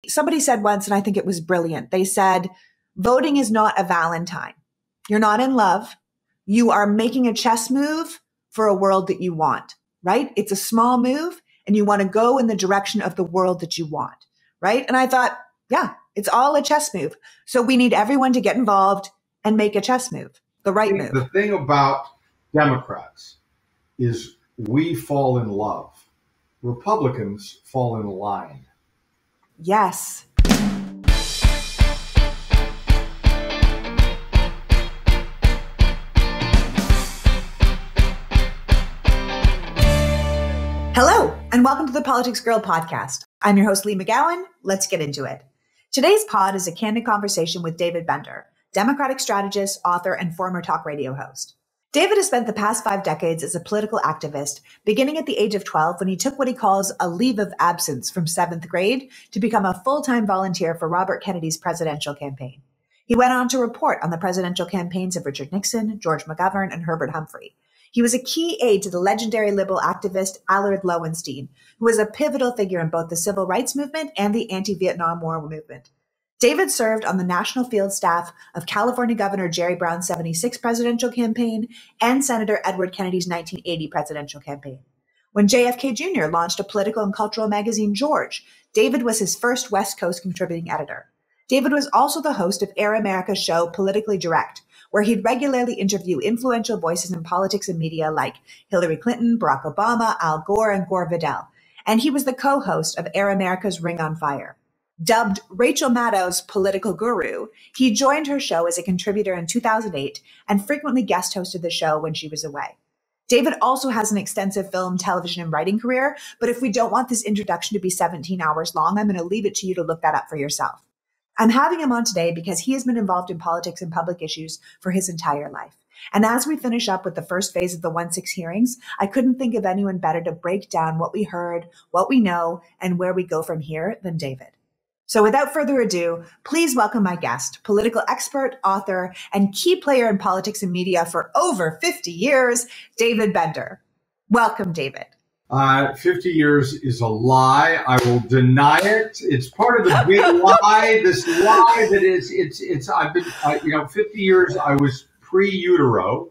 somebody said once, and I think it was brilliant. They said, voting is not a Valentine. You're not in love. You are making a chess move for a world that you want, right? It's a small move and you want to go in the direction of the world that you want, right? And I thought, yeah, it's all a chess move. So we need everyone to get involved and make a chess move, the right move. The thing about Democrats is we fall in love. Republicans fall in line. Yes. Hello, and welcome to the PoliticsGirl podcast. I'm your host, Lee McGowan. Let's get into it. Today's pod is a candid conversation with David Bender, Democratic strategist, author, and former talk radio host. David has spent the past 5 decades as a political activist, beginning at the age of 12 when he took what he calls a leave of absence from 7th grade to become a full-time volunteer for Robert Kennedy's presidential campaign. He went on to report on the presidential campaigns of Richard Nixon, George McGovern, and Herbert Humphrey. He was a key aide to the legendary liberal activist Allard Lowenstein, who was a pivotal figure in both the civil rights movement and the anti-Vietnam War movement. David served on the national field staff of California Governor Jerry Brown's 76 presidential campaign and Senator Edward Kennedy's 1980 presidential campaign. When JFK Jr. launched a political and cultural magazine, George, David was his first West Coast contributing editor. David was also the host of Air America's show Politically Direct, where he'd regularly interview influential voices in politics and media like Hillary Clinton, Barack Obama, Al Gore, and Gore Vidal. And he was the co-host of Air America's Ring on Fire. Dubbed Rachel Maddow's political guru, he joined her show as a contributor in 2008 and frequently guest hosted the show when she was away. David also has an extensive film, television, and writing career, but if we don't want this introduction to be 17 hours long, I'm going to leave it to you to look that up for yourself. I'm having him on today because he has been involved in politics and public issues for his entire life. And as we finish up with the first phase of the 1-6 hearings, I couldn't think of anyone better to break down what we heard, what we know, and where we go from here than David. So without further ado, please welcome my guest, political expert, author, and key player in politics and media for over 50 years, David Bender. Welcome, David. 50 years is a lie. I will deny it. It's part of the big lie. This lie that I've been, 50 years I was pre-utero.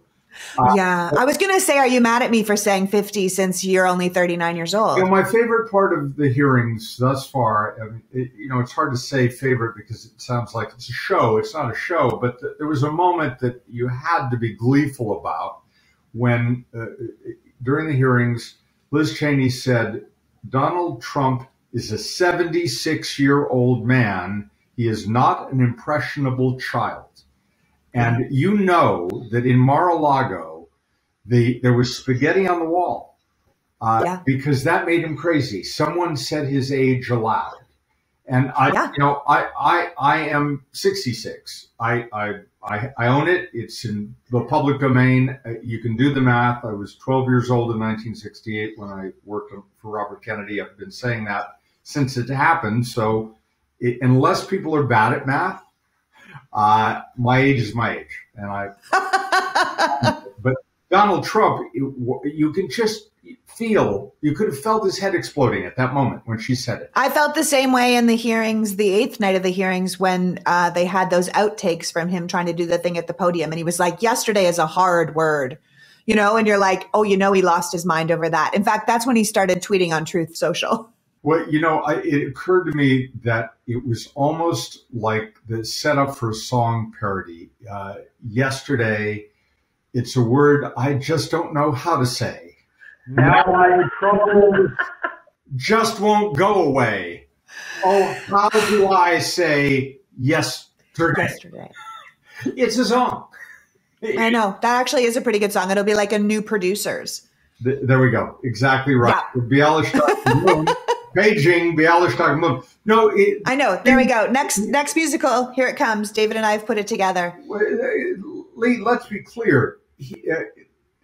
Yeah. I was going to say, are you mad at me for saying 50 since you're only 39 years old? My favorite part of the hearings thus far, it's hard to say favorite because it sounds like it's a show. It's not a show, but there was a moment that you had to be gleeful about when during the hearings, Liz Cheney said, Donald Trump is a 76-year-old man. He is not an impressionable child. And you know that in Mar-a-Lago, there was spaghetti on the wall because that made him crazy. Someone said his age aloud. And I am 66. I own it. It's in the public domain. You can do the math. I was 12 years old in 1968 when I worked for Robert Kennedy. I've been saying that since it happened. So unless people are bad at math, my age is my age. And but Donald Trump, you can just feel, you could have felt his head exploding at that moment when she said it. I felt the same way in the hearings, the 8th night of the hearings, when they had those outtakes from him trying to do the thing at the podium. And he was like, yesterday is a hard word, and you're like, oh, he lost his mind over that. In fact, that's when he started tweeting on Truth Social. Well, it occurred to me that it was almost like the setup for a song parody. Yesterday, it's a word I just don't know how to say. Now my troubles just won't go away. Oh, how do I say yesterday? It's a song. I know. That actually is a pretty good song. It'll be like a New Producers. There we go. Exactly right. Yeah. Bialystok Moon. Beijing, Bialystok Moon. No, I know. There we go. Next musical. Here it comes. David and I have put it together. Lee, let's be clear.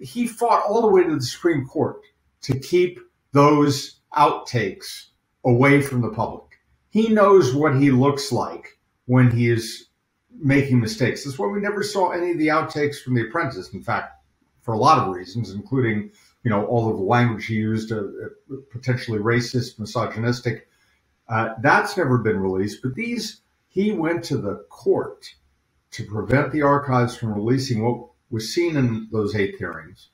He fought all the way to the Supreme Court to keep those outtakes away from the public. He knows what he looks like when he is making mistakes. That's why we never saw any of the outtakes from The Apprentice. In fact, for a lot of reasons, including, all of the language he used, potentially racist, misogynistic. That's never been released. But he went to the court to prevent the archives from releasing what was seen in those 8 hearings.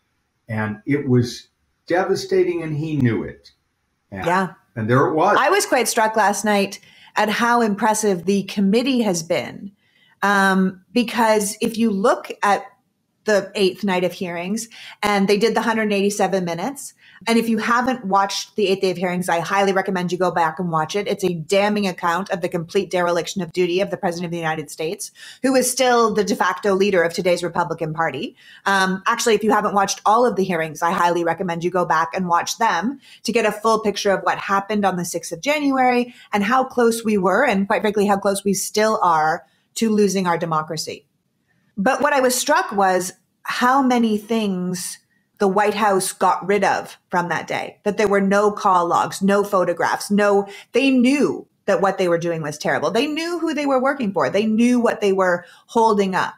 And it was devastating, and he knew it. And there it was. I was quite struck last night at how impressive the committee has been. Because if you look at the 8th night of hearings, and they did the 187 minutes. And if you haven't watched the 8th day of hearings, I highly recommend you go back and watch it. It's a damning account of the complete dereliction of duty of the President of the United States, who is still the de facto leader of today's Republican Party. Actually, if you haven't watched all of the hearings, I highly recommend you go back and watch them to get a full picture of what happened on the 6th of January and how close we were, and quite frankly, how close we still are to losing our democracy. But what I was struck was how many things the White House got rid of from that day, that there were no call logs, no photographs, they knew that what they were doing was terrible. They knew who they were working for. They knew what they were holding up,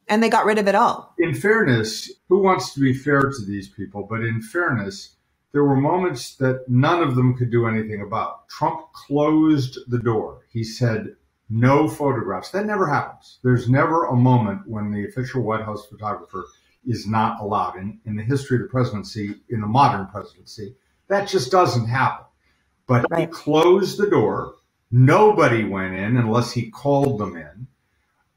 and they got rid of it all. In fairness, who wants to be fair to these people? But in fairness, there were moments that none of them could do anything about. Trump closed the door. He said, no photographs. That never happens. There's never a moment when the official White House photographer is not allowed. In the history of the presidency, in the modern presidency, that just doesn't happen. But He closed the door. Nobody went in unless he called them in.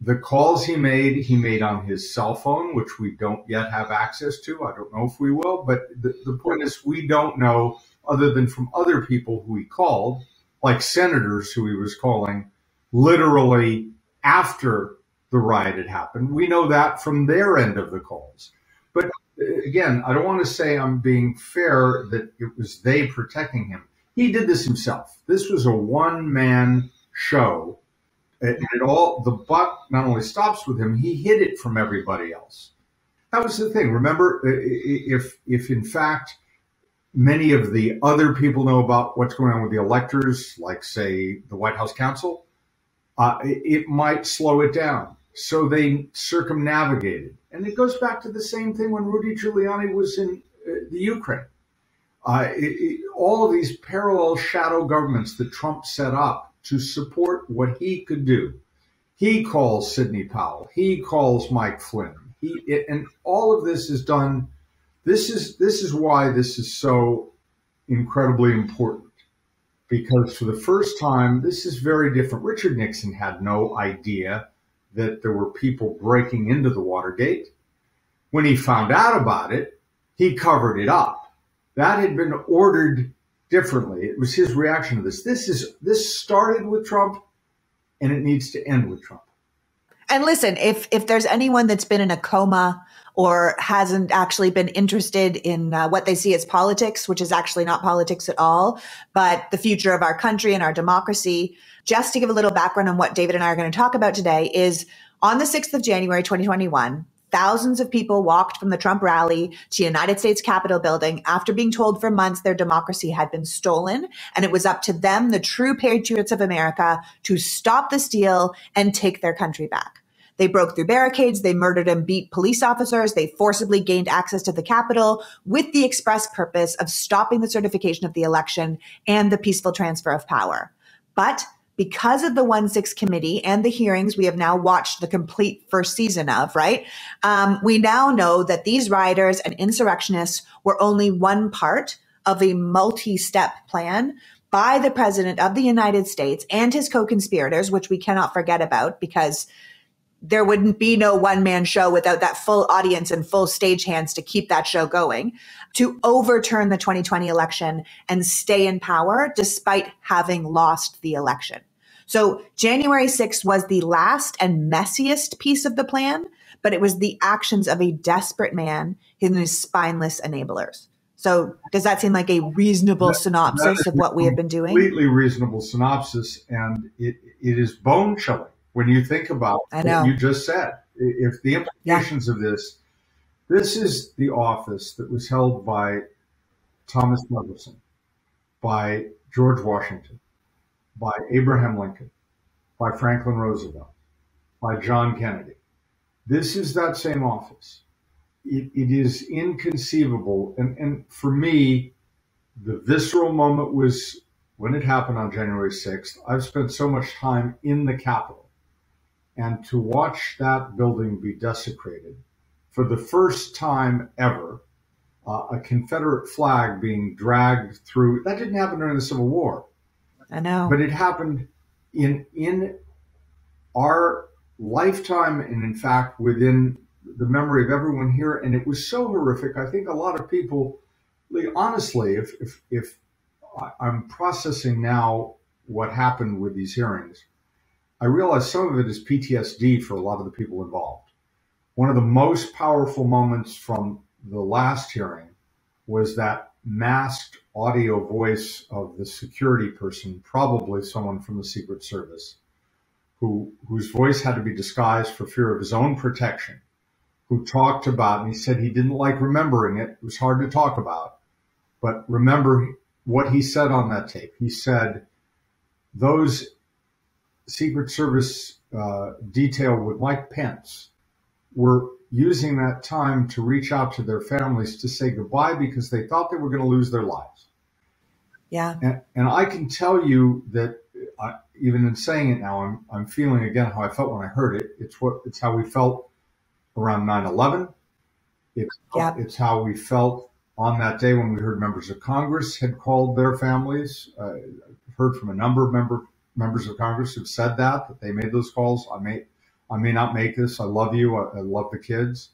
The calls he made on his cell phone, which we don't yet have access to. I don't know if we will, but the point is we don't know, other than from other people who he called, like senators who he was calling literally after the riot had happened. We know that from their end of the calls. But again, I don't want to say I'm being fair that it was they protecting him. He did this himself. This was a one-man show. And the buck not only stops with him, he hid it from everybody else. That was the thing. Remember, if in fact many of the other people know about what's going on with the electors, like, say, the White House counsel, it might slow it down. So they circumnavigated. And it goes back to the same thing when Rudy Giuliani was in the Ukraine. All of these parallel shadow governments that Trump set up to support what he could do. He calls Sidney Powell. He calls Mike Flynn. And all of this is done. This is why this is so incredibly important. Because for the first time, this is very different. Richard Nixon had no idea that there were people breaking into the Watergate. When he found out about it, he covered it up. That had been ordered differently. It was his reaction to this. This started with Trump, and it needs to end with Trump. And listen, if there's anyone that's been in a coma or hasn't actually been interested in what they see as politics, which is actually not politics at all, but the future of our country and our democracy, just to give a little background on what David and I are going to talk about today, is on the 6th of January, 2021, thousands of people walked from the Trump rally to United States Capitol building after being told for months their democracy had been stolen, and it was up to them, the true patriots of America, to stop the steal and take their country back. They broke through barricades, they murdered and beat police officers, they forcibly gained access to the Capitol with the express purpose of stopping the certification of the election and the peaceful transfer of power. But because of the 1-6 committee and the hearings we have now watched the complete first season of, right? We now know that these rioters and insurrectionists were only one part of a multi-step plan by the President of the United States and his co-conspirators, which we cannot forget about because there wouldn't be no one-man show without that full audience and full stagehands to keep that show going, to overturn the 2020 election and stay in power despite having lost the election. So January 6th was the last and messiest piece of the plan, but it was the actions of a desperate man and his spineless enablers. So does that seem like a reasonable synopsis of what we have been doing? Completely reasonable synopsis, and it is bone-chilling. When you think about what you just said, if the implications of this is the office that was held by Thomas Jefferson, by George Washington, by Abraham Lincoln, by Franklin Roosevelt, by John Kennedy. This is that same office. It is inconceivable. And for me, the visceral moment was when it happened on January 6th, I've spent so much time in the Capitol, and to watch that building be desecrated for the first time ever, a Confederate flag being dragged through, that didn't happen during the Civil War. I know. But it happened in our lifetime, and in fact, within the memory of everyone here. And it was so horrific. I think a lot of people, honestly, if I'm processing now what happened with these hearings, I realize some of it is PTSD for a lot of the people involved. One of the most powerful moments from the last hearing was that masked audio voice of the security person, probably someone from the Secret Service, whose voice had to be disguised for fear of his own protection, who talked about, and he said he didn't like remembering it. It was hard to talk about. But remember what he said on that tape. He said, those Secret Service detail with Mike Pence were using that time to reach out to their families to say goodbye because they thought they were going to lose their lives. Yeah. And I can tell you that even in saying it now, I'm feeling again how I felt when I heard it. It's how we felt around 9/11. It's how we felt on that day when we heard members of Congress had called their families. Heard from a number of members of Congress who've said that they made those calls. I may not make this. I love you. I love the kids.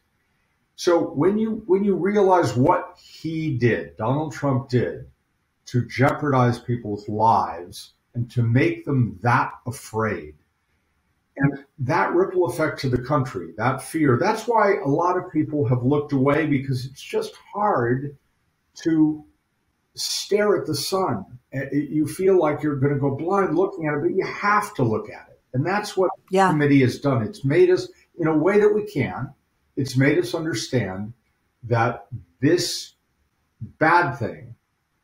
So when you realize what he did, Donald Trump did, to jeopardize people's lives and to make them that afraid, and that ripple effect to the country, that fear, that's why a lot of people have looked away, because it's just hard to stare at the sun. You feel like you're going to go blind looking at it, but you have to look at it. And that's what the committee has done. It's made us, in a way that we can, it's made us understand that this bad thing,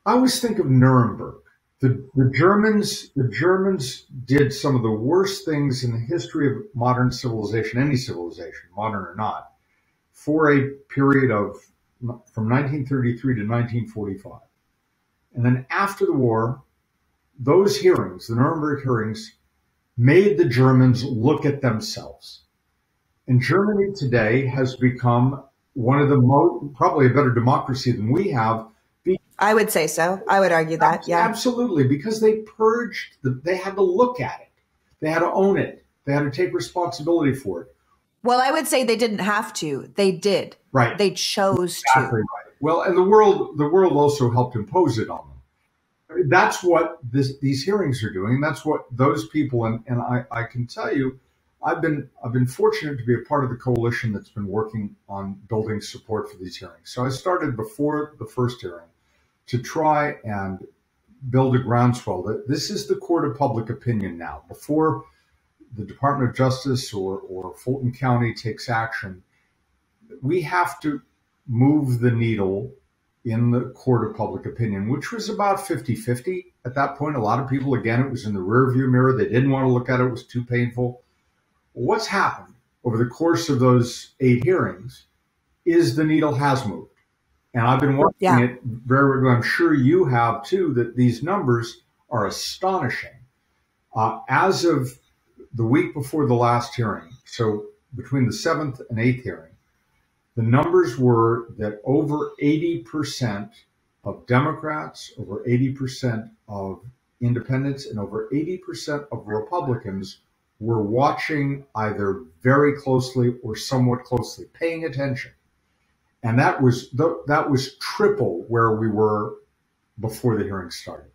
I always think of Nuremberg. The Germans did some of the worst things in the history of modern civilization, any civilization, modern or not, for a period of from 1933 to 1945. And then after the war, those hearings, the Nuremberg hearings, made the Germans look at themselves. And Germany today has become one of the most, probably a better democracy than we have. I would say so. I would argue that. Yeah, absolutely. Because they purged, they had to look at it. They had to own it. They had to take responsibility for it. Well, I would say they didn't have to. They did. Right. They chose exactly to. Right. Well, and the world also helped impose it on them. That's what these hearings are doing. That's what those people, and I can tell you, I've been fortunate to be a part of the coalition that's been working on building support for these hearings. So I started before the first hearing to try and build a groundswell. This is the court of public opinion now. Before the Department of Justice or Fulton County takes action, we have to move the needle in the court of public opinion, which was about 50-50 at that point. A lot of people, again, it was in the rearview mirror. They didn't want to look at it. It was too painful. What's happened over the course of those 8 hearings is the needle has moved. And I've been watching it very regularly. I'm sure you have too, that these numbers are astonishing. As of the week before the last hearing, so between the 7th and 8th hearing, the numbers were that over 80% of Democrats, over 80% of independents, and over 80% of Republicans were watching either very closely or somewhat closely, paying attention. And that was triple where we were before the hearing started.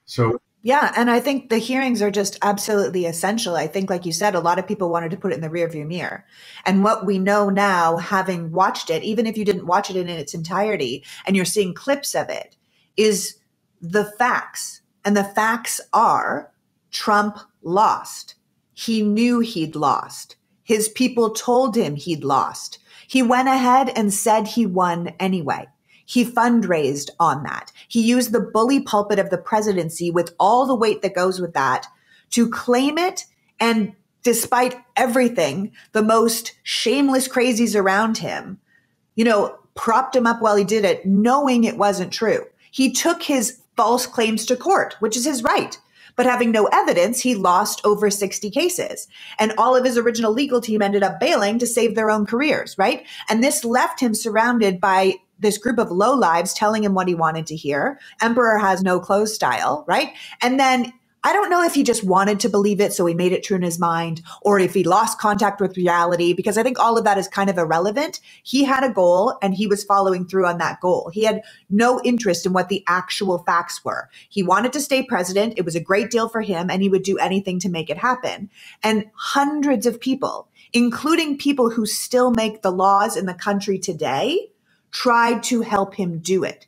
So yeah, and I think the hearings are just absolutely essential. I think, like you said, a lot of people wanted to put it in the rearview mirror. And what we know now, having watched it, even if you didn't watch it in its entirety and you're seeing clips of it, is the facts. And the facts are Trump lost. He knew he'd lost. His people told him he'd lost. He went ahead and said he won anyway. He fundraised on that. He used the bully pulpit of the presidency with all the weight that goes with that to claim it. And despite everything, the most shameless crazies around him, propped him up while he did it, knowing it wasn't true. He took his false claims to court, which is his right. But having no evidence, he lost over 60 cases. And all of his original legal team ended up bailing to save their own careers, right? And this left him surrounded by this group of lowlives telling him what he wanted to hear. Emperor has no clothes style, right? And then I don't know if he just wanted to believe it, so he made it true in his mind, or if he lost contact with reality, because I think all of that is kind of irrelevant. He had a goal and he was following through on that goal. He had no interest in what the actual facts were. He wanted to stay president. It was a great deal for him, and he would do anything to make it happen. And hundreds of people, including people who still make the laws in the country today, tried to help him do it.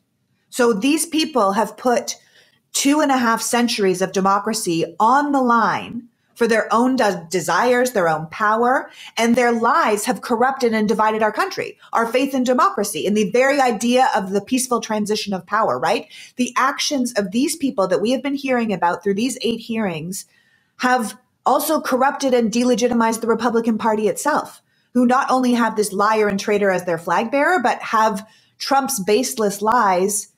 So these people have put 2.5 centuries of democracy on the line for their own desires, their own power, and their lies have corrupted and divided our country, our faith in democracy, and the very idea of the peaceful transition of power, right? The actions of these people that we have been hearing about through these 8 hearings have also corrupted and delegitimized the Republican Party itself, who not only have this liar and traitor as their flag bearer, but have Trump's baseless lies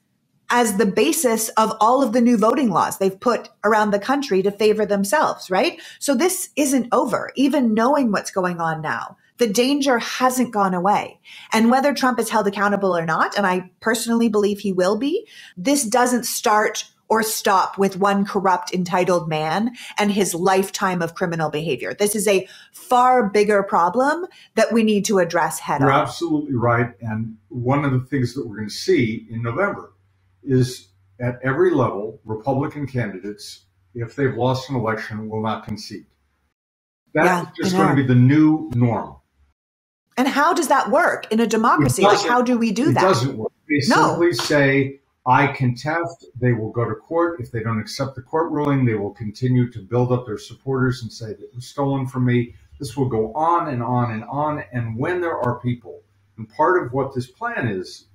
as the basis of all of the new voting laws they've put around the country to favor themselves, right? So this isn't over, even knowing what's going on now. The danger hasn't gone away. And whether Trump is held accountable or not, and I personally believe he will be, this doesn't start or stop with one corrupt, entitled man and his lifetime of criminal behavior. This is a far bigger problem that we need to address head on. You're absolutely right. And one of the things that we're going to see in November is at every level, Republican candidates, if they've lost an election, will not concede. That's just going to be the new norm. And how does that work in a democracy? Like, how do we do that? It doesn't work. They simply say, I contest. They will go to court. If they don't accept the court ruling, they will continue to build up their supporters and say that it was stolen from me. This will go on and on and on. And when there are people, and part of what this plan is,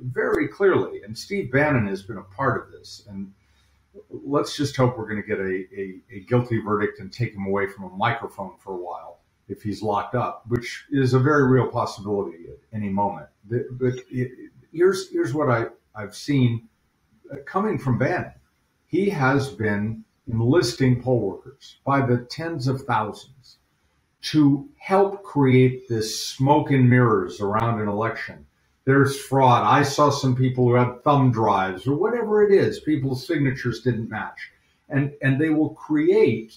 very clearly, and Steve Bannon has been a part of this, and let's just hope we're going to get a guilty verdict and take him away from a microphone for a while if he's locked up, which is a very real possibility at any moment. But here's what I've seen coming from Bannon. He has been enlisting poll workers by the tens of thousands to help create this smoke and mirrors around an election. There's fraud. I saw some people who had thumb drives or whatever it is. People's signatures didn't match. And they will create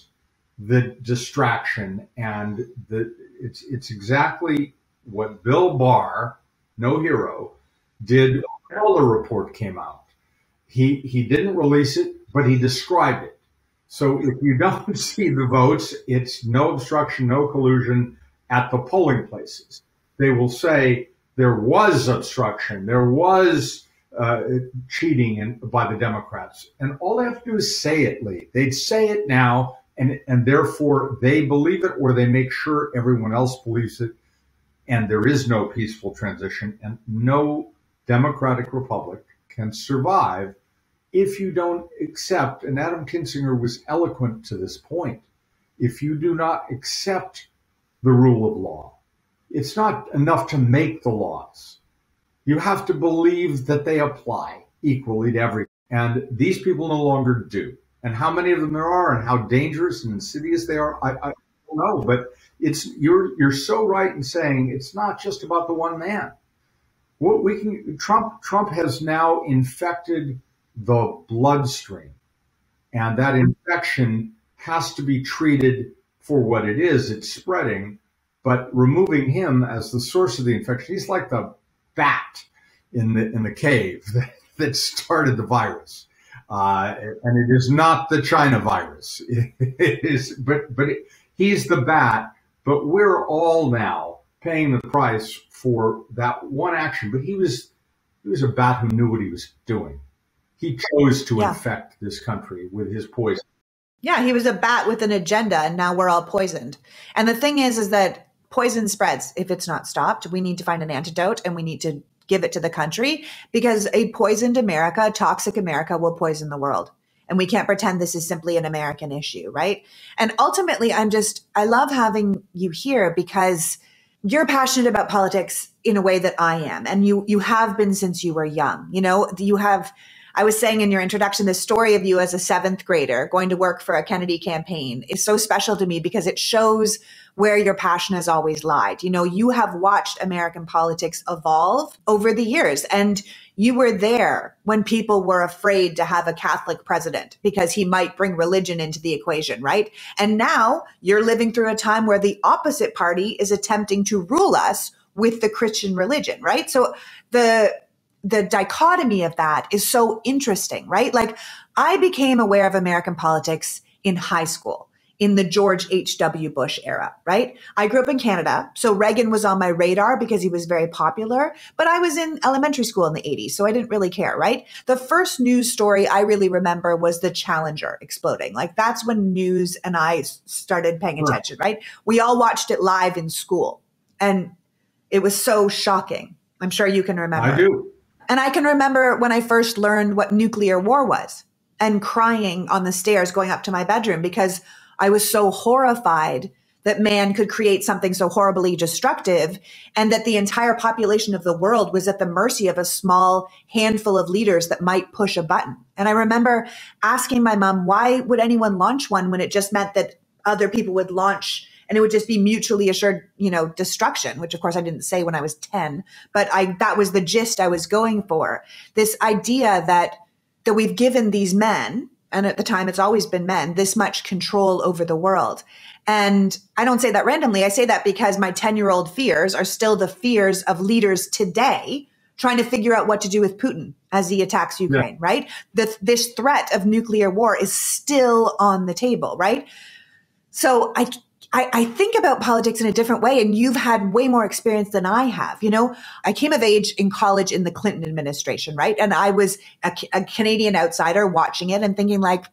the distraction. And it's exactly what Bill Barr, no hero, did when the Mueller report came out. He didn't release it, but he described it. So if you don't see the votes, it's no obstruction, no collusion at the polling places. They will say there was obstruction, there was cheating by the Democrats. And all they have to do is say it, Lee. They'd say it now, and therefore they believe it, or they make sure everyone else believes it. And there is no peaceful transition, and no democratic republic can survive if you don't accept, and Adam Kinzinger was eloquent to this point, if you do not accept the rule of law. It's not enough to make the laws. You have to believe that they apply equally to everyone. And these people no longer do. And how many of them there are and how dangerous and insidious they are, I don't know. But you're so right in saying it's not just about the one man. Trump has now infected the bloodstream, and that infection has to be treated for what it is. It's spreading, but removing him as the source of the infection, he's like the bat in the cave that started the virus, and it is not the China virus. It is, he's the bat. But we're all now paying the price for that one action. But he was a bat who knew what he was doing. He chose to infect this country with his poison. Yeah, he was a bat with an agenda, and now we're all poisoned. And the thing is that poison spreads if it's not stopped. We need to find an antidote, and we need to give it to the country, because a poisoned America, a toxic America, will poison the world. And we can't pretend this is simply an American issue, right? And ultimately, I love having you here because you're passionate about politics in a way that I am. And you have been since you were young. You know, you have I was saying in your introduction, the story of you as a seventh grader going to work for a Kennedy campaign is so special to me because it shows where your passion has always lied. You know, you have watched American politics evolve over the years, and you were there when people were afraid to have a Catholic president because he might bring religion into the equation, right? And now you're living through a time where the opposite party is attempting to rule us with the Christian religion, right? So the dichotomy of that is so interesting, right? Like, I became aware of American politics in high school, in the George H.W. Bush era, right? I grew up in Canada, so Reagan was on my radar because he was very popular, but I was in elementary school in the 80s, so I didn't really care, right? The first news story I really remember was the Challenger exploding. Like, that's when news and I started paying attention, right? We all watched it live in school, and it was so shocking. I'm sure you can remember. I do. And I can remember when I first learned what nuclear war was and crying on the stairs going up to my bedroom because I was so horrified that man could create something so horribly destructive and that the entire population of the world was at the mercy of a small handful of leaders that might push a button. And I remember asking my mom, why would anyone launch one when it just meant that other people would launch and it would just be mutually assured, you know, destruction, which of course I didn't say when I was 10, but that was the gist I was going for. This idea that we've given these men, and at the time it's always been men, this much control over the world. And I don't say that randomly. I say that because my 10-year-old fears are still the fears of leaders today trying to figure out what to do with Putin as he attacks Ukraine, right? This threat of nuclear war is still on the table, right? So I think about politics in a different way, and you've had way more experience than I have. You know, I came of age in college in the Clinton administration, right? And I was a Canadian outsider watching it and thinking like,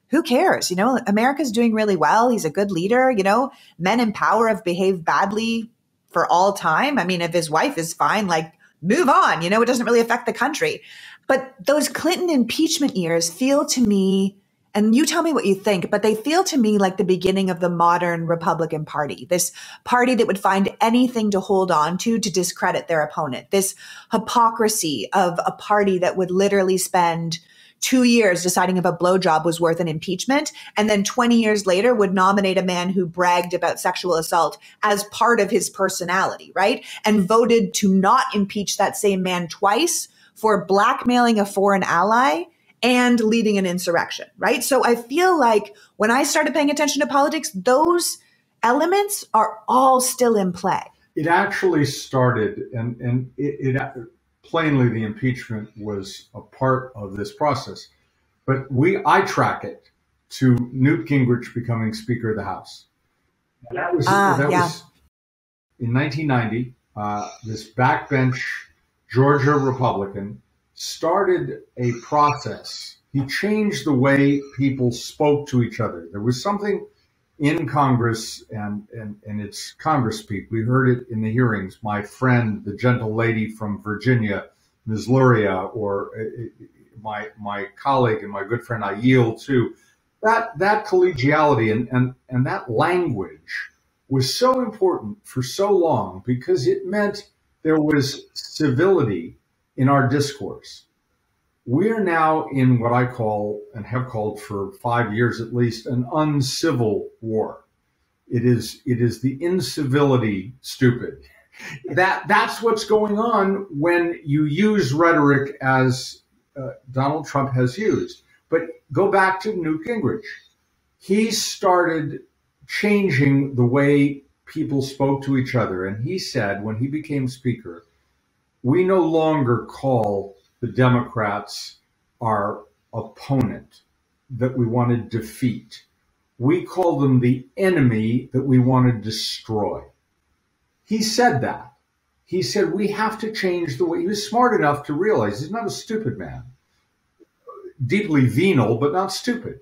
who cares? You know, America's doing really well. He's a good leader. You know, men in power have behaved badly for all time. I mean, if his wife is fine, like, move on. You know, it doesn't really affect the country. But those Clinton impeachment years feel to me, and you tell me what you think, but they feel to me like the beginning of the modern Republican Party, this party that would find anything to hold on to discredit their opponent, this hypocrisy of a party that would literally spend 2 years deciding if a blowjob was worth an impeachment, and then 20 years later would nominate a man who bragged about sexual assault as part of his personality, right? And voted to not impeach that same man twice for blackmailing a foreign ally and leading an insurrection, right? So I feel like when I started paying attention to politics, those elements are all still in play. It actually started, and it plainly the impeachment was a part of this process, but I track it to Newt Gingrich becoming Speaker of the House. That was in 1990. This backbench Georgia Republican started a process. He changed the way people spoke to each other. There was something in Congress, and it's Congress speak. We heard it in the hearings. My friend, the gentle lady from Virginia, Ms. Luria, or my colleague and my good friend, I yield to. That collegiality and that language was so important for so long because it meant there was civility in our discourse. We are now in what I call, and have called for 5 years at least, an uncivil war. It is the incivility stupid. That's what's going on when you use rhetoric as Donald Trump has used. But go back to Newt Gingrich. He started changing the way people spoke to each other. And he said, when he became Speaker, we no longer call the Democrats our opponent that we want to defeat. We call them the enemy that we want to destroy. He said that. He said we have to change the way. He was smart enough to realize he's not a stupid man. Deeply venal, but not stupid.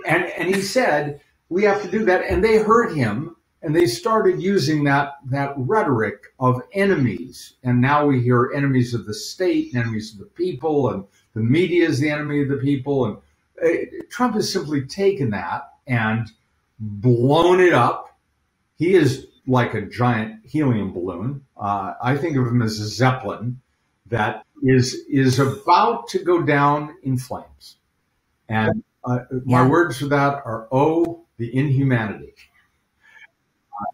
And he said we have to do that. And they heard him. And they started using that rhetoric of enemies. And now we hear enemies of the state, and enemies of the people, and the media is the enemy of the people. And Trump has simply taken that and blown it up. He is like a giant helium balloon. I think of him as a Zeppelin that is about to go down in flames. And my words for that are, oh, the inhumanity.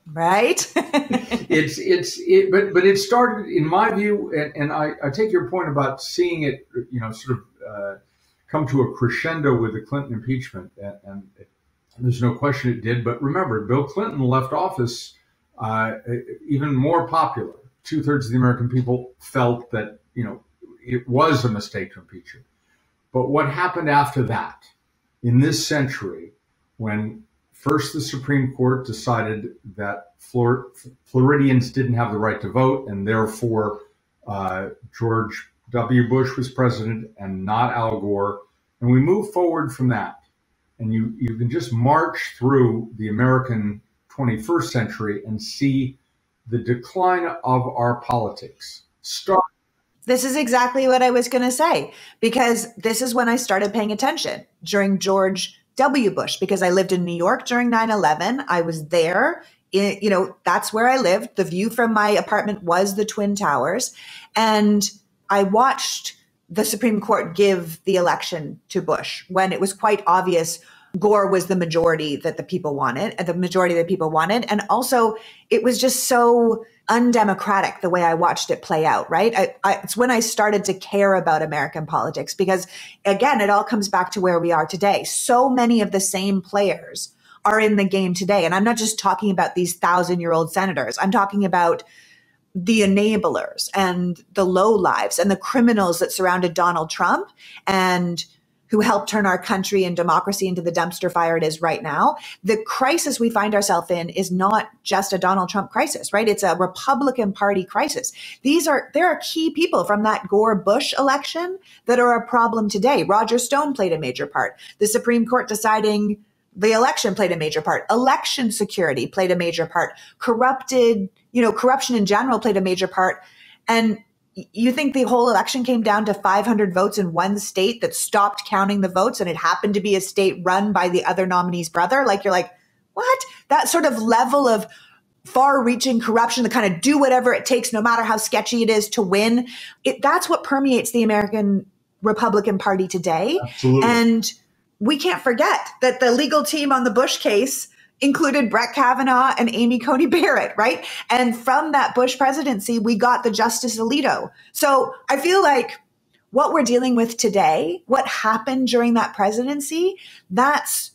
Right. But it started, in my view, and I take your point about seeing it, sort of come to a crescendo with the Clinton impeachment, and there's no question it did. But remember, Bill Clinton left office even more popular. 2/3 of the American people felt that, it was a mistake to impeach him. But what happened after that in this century, when first the Supreme Court decided that Floridians didn't have the right to vote, and therefore George W. Bush was president and not Al Gore, and we moved forward from that. And you can just march through the American 21st century and see the decline of our politics. This is exactly what I was going to say, because this is when I started paying attention during George W. Bush, because I lived in New York during 9/11. I was there. That's where I lived. The view from my apartment was the Twin Towers. And I watched the Supreme Court give the election to Bush when it was quite obvious Gore was the majority that the people wanted, And also it was just so undemocratic the way I watched it play out, right? It's when I started to care about American politics, because again, it all comes back to where we are today. So many of the same players are in the game today. And I'm not just talking about these 1,000-year-old senators. I'm talking about the enablers and the lowlives and the criminals that surrounded Donald Trump and who helped turn our country and democracy into the dumpster fire it is right now. The crisis we find ourselves in is not just a Donald Trump crisis, right? It's a Republican Party crisis. There are key people from that Gore-Bush election that are a problem today. Roger Stone played a major part. The Supreme Court deciding the election played a major part. Election security played a major part. Corruption in general played a major part. And you think the whole election came down to 500 votes in one state that stopped counting the votes, and it happened to be a state run by the other nominee's brother? You're like, what? That sort of level of far-reaching corruption to kind of do whatever it takes, no matter how sketchy it is, to win. That's what permeates the American Republican Party today. Absolutely. And we can't forget that the legal team on the Bush case included Brett Kavanaugh and Amy Coney Barrett, right? And from that Bush presidency, we got the Justice Alito. So I feel like what we're dealing with today, what happened during that presidency, that's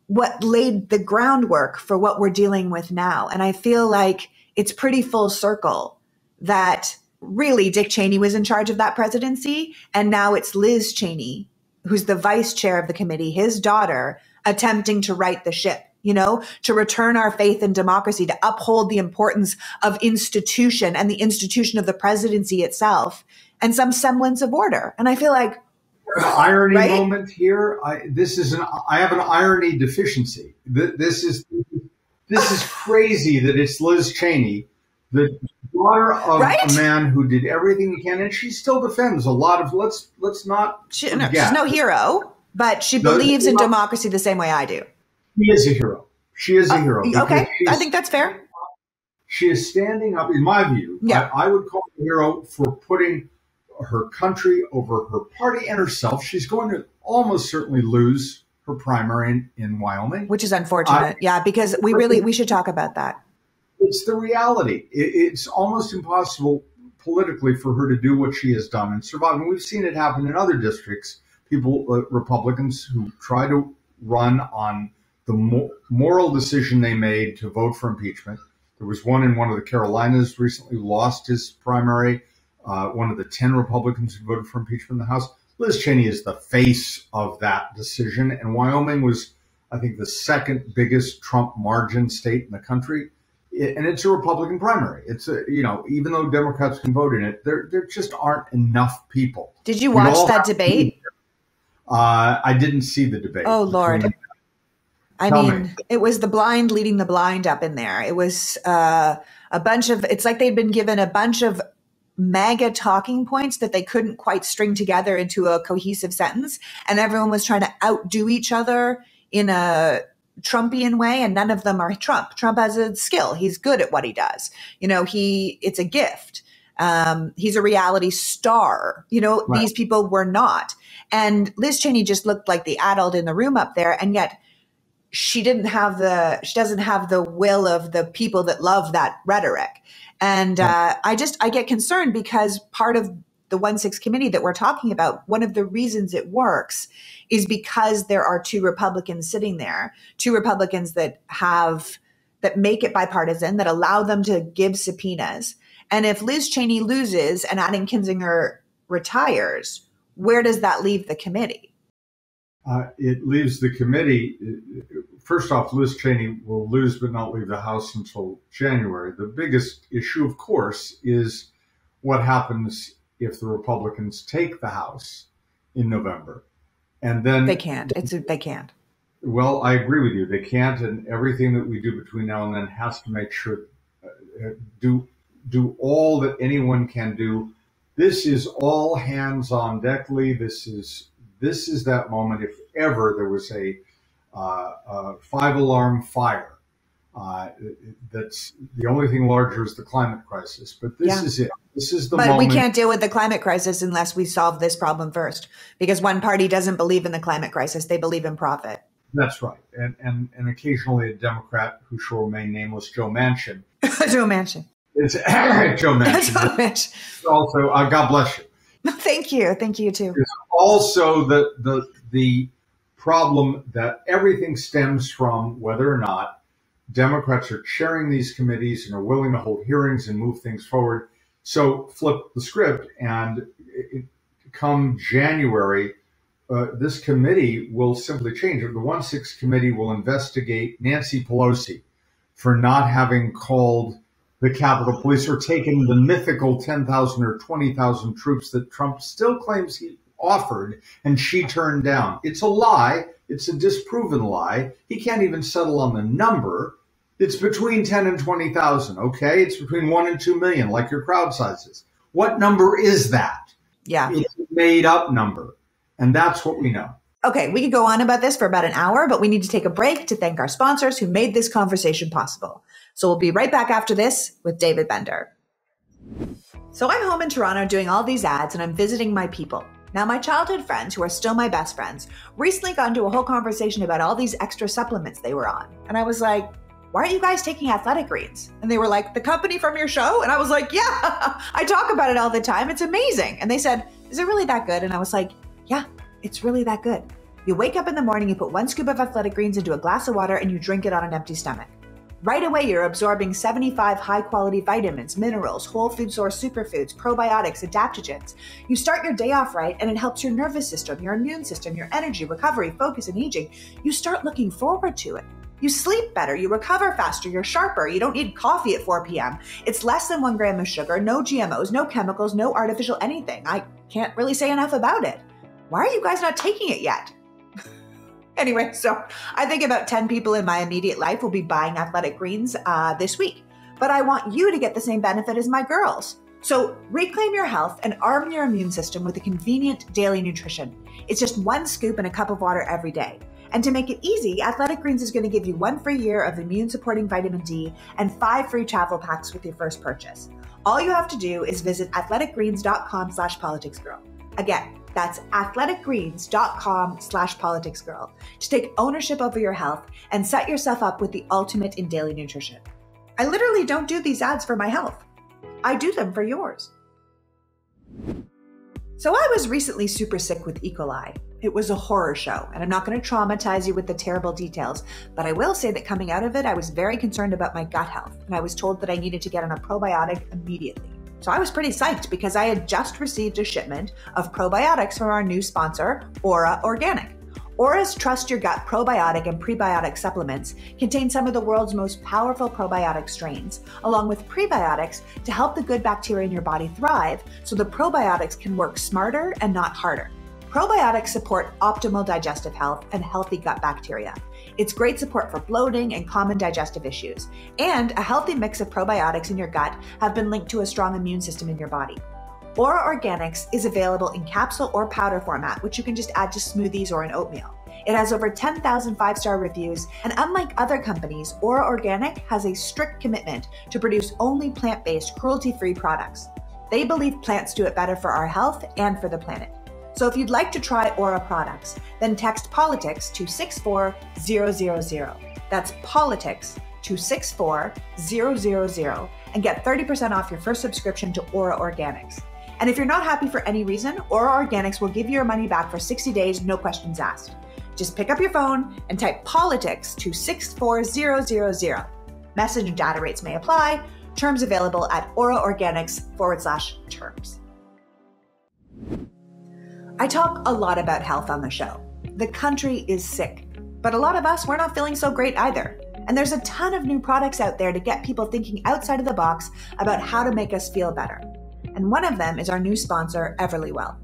what laid the groundwork for what we're dealing with now. And I feel like it's pretty full circle that really Dick Cheney was in charge of that presidency. And now it's Liz Cheney, who's the vice chair of the committee, his daughter, attempting to right the ship, to return our faith in democracy, to uphold the importance of institution and the institution of the presidency itself and some semblance of order. And I feel like irony moment here. I have an irony deficiency. This is crazy that it's Liz Cheney, the daughter of a man who did everything he can, and she still defends a lot of. Let's not. She's no hero, but she believes in democracy the same way I do. She is a hero. She is a hero. Okay, I think that's fair. She is standing up, in my view. Yeah. I would call her a hero for putting her country over her party and herself. She's going to almost certainly lose her primary in Wyoming, which is unfortunate. Because we should talk about that. It's the reality. It's almost impossible politically for her to do what she has done and survive. And we've seen it happen in other districts. People, Republicans, who try to run on the moral decision they made to vote for impeachment. There was one in one of the Carolinas recently who lost his primary. One of the 10 Republicans who voted for impeachment in the House. Liz Cheney is the face of that decision. And Wyoming was, I think, the second biggest Trump margin state in the country. And it's a Republican primary. It's even though Democrats can vote in it, there just aren't enough people. Did you watch that debate? I didn't see the debate. Oh, Lord. It was the blind leading the blind up in there. It was it's like they'd been given a bunch of MAGA talking points that they couldn't quite string together into a cohesive sentence. And everyone was trying to outdo each other in a Trumpian way. And none of them are Trump. Trump has a skill. He's good at what he does. It's a gift. He's a reality star. Right. These people were not. And Liz Cheney just looked like the adult in the room up there. And yet she doesn't have the will of the people that love that rhetoric. And I get concerned because part of the 1-6 committee that we're talking about, one of the reasons it works is because there are two Republicans sitting there, two Republicans that make it bipartisan, that allow them to give subpoenas. And if Liz Cheney loses and Adam Kinzinger retires, where does that leave the committee? It leaves the committee. First off, Liz Cheney will lose but not leave the House until January. The biggest issue, of course, is what happens if the Republicans take the House in November. And then they can't. They can't. Well, I agree with you. They can't, and everything that we do between now and then has to make sure do all that anyone can do. This is all hands on deck, Lee. This is that moment. If ever there was a 5-alarm fire, that's the only thing larger is the climate crisis. But this is it. This is the moment. But we can't deal with the climate crisis unless we solve this problem first, because one party doesn't believe in the climate crisis. They believe in profit. That's right. And occasionally a Democrat who shall remain nameless, Joe Manchin. Joe Manchin. It's Joe Manchin. Joe Manchin. Also, God bless you. Thank you. Thank you too. It's also the problem that everything stems from whether or not Democrats are chairing these committees and are willing to hold hearings and move things forward. So flip the script, and come January, this committee will simply change. The 1-6 committee will investigate Nancy Pelosi for not having called the Capitol Police or taken the mythical 10,000 or 20,000 troops that Trump still claims he offered and she turned down. It's a lie. It's a disproven lie. He can't even settle on the number. It's between 10 and 20,000, okay? It's between 1 and 2 million, like your crowd sizes. What number is that? Yeah. It's a made-up number, and that's what we know. Okay, we could go on about this for about an hour, but we need to take a break to thank our sponsors who made this conversation possible. So we'll be right back after this with David Bender. So I'm home in Toronto doing all these ads, and I'm visiting my people. Now, my childhood friends, who are still my best friends, recently got into a whole conversation about all these extra supplements they were on. And I was like, why aren't you guys taking Athletic Greens? And they were like, the company from your show? And I was like, yeah, I talk about it all the time. It's amazing. And they said, is it really that good? And I was like, yeah, it's really that good. You wake up in the morning, you put 1 scoop of Athletic Greens into a glass of water, and you drink it on an empty stomach. Right away, you're absorbing 75 high-quality vitamins, minerals, whole food source superfoods, probiotics, adaptogens. You start your day off right, and it helps your nervous system, your immune system, your energy, recovery, focus, and aging. You start looking forward to it. You sleep better, you recover faster, you're sharper, you don't need coffee at 4 p.m. It's less than 1 gram of sugar, no GMOs, no chemicals, no artificial anything. I can't really say enough about it. Why are you guys not taking it yet? Anyway, so I think about 10 people in my immediate life will be buying Athletic Greens this week. But I want you to get the same benefit as my girls. So reclaim your health and arm your immune system with a convenient daily nutrition. It's just 1 scoop in a cup of water every day. And to make it easy, Athletic Greens is going to give you 1 free year of immune-supporting vitamin D and 5 free travel packs with your first purchase. All you have to do is visit athleticgreens.com/politicsgirl. Again, that's athleticgreens.com/politicsgirl to take ownership over your health and set yourself up with the ultimate in daily nutrition. I literally don't do these ads for my health. I do them for yours. So I was recently super sick with E. coli. It was a horror show, and I'm not going to traumatize you with the terrible details, but I will say that coming out of it, I was very concerned about my gut health, and I was told that I needed to get on a probiotic immediately. So I was pretty psyched because I had just received a shipment of probiotics from our new sponsor, Aura Organic. Aura's Trust Your Gut probiotic and prebiotic supplements contain some of the world's most powerful probiotic strains, along with prebiotics to help the good bacteria in your body thrive so the probiotics can work smarter and not harder. Probiotics support optimal digestive health and healthy gut bacteria. It's great support for bloating and common digestive issues. And a healthy mix of probiotics in your gut have been linked to a strong immune system in your body. Aura Organics is available in capsule or powder format, which you can just add to smoothies or an oatmeal. It has over 10,000 5-star reviews, and unlike other companies, Aura Organic has a strict commitment to produce only plant-based, cruelty-free products. They believe plants do it better for our health and for the planet. So if you'd like to try Aura products, then text politics to 64000. That's politics to 64000 and get 30% off your first subscription to Aura Organics. And if you're not happy for any reason, Aura Organics will give you your money back for 60 days, no questions asked. Just pick up your phone and type politics to 64000. Message and data rates may apply. Terms available at auraorganics.com/terms. I talk a lot about health on the show. The country is sick, but a lot of us, we're not feeling so great either. And there's a ton of new products out there to get people thinking outside of the box about how to make us feel better. And one of them is our new sponsor, Everlywell.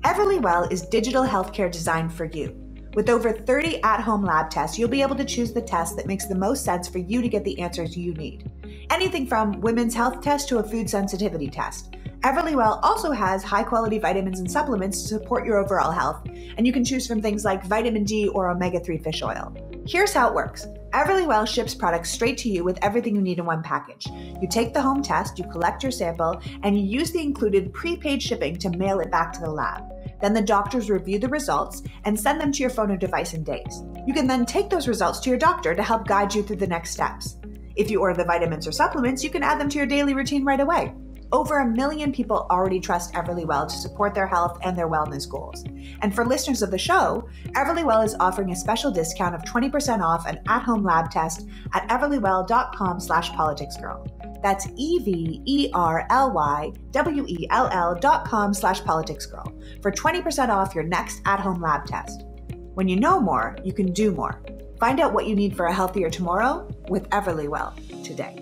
Everlywell is digital healthcare designed for you. With over 30 at-home lab tests, you'll be able to choose the test that makes the most sense for you to get the answers you need. Anything from women's health test to a food sensitivity test. Everlywell also has high-quality vitamins and supplements to support your overall health, and you can choose from things like vitamin D or omega-3 fish oil. Here's how it works. Everlywell ships products straight to you with everything you need in one package. You take the home test, you collect your sample, and you use the included prepaid shipping to mail it back to the lab. Then the doctors review the results and send them to your phone or device in days. You can then take those results to your doctor to help guide you through the next steps. If you order the vitamins or supplements, you can add them to your daily routine right away. Over 1 million people already trust Everlywell to support their health and their wellness goals. And for listeners of the show, Everlywell is offering a special discount of 20% off an at-home lab test at everlywell.com/politicsgirl. That's everlywell.com/politicsgirl for 20% off your next at-home lab test. When you know more, you can do more. Find out what you need for a healthier tomorrow with Everlywell today.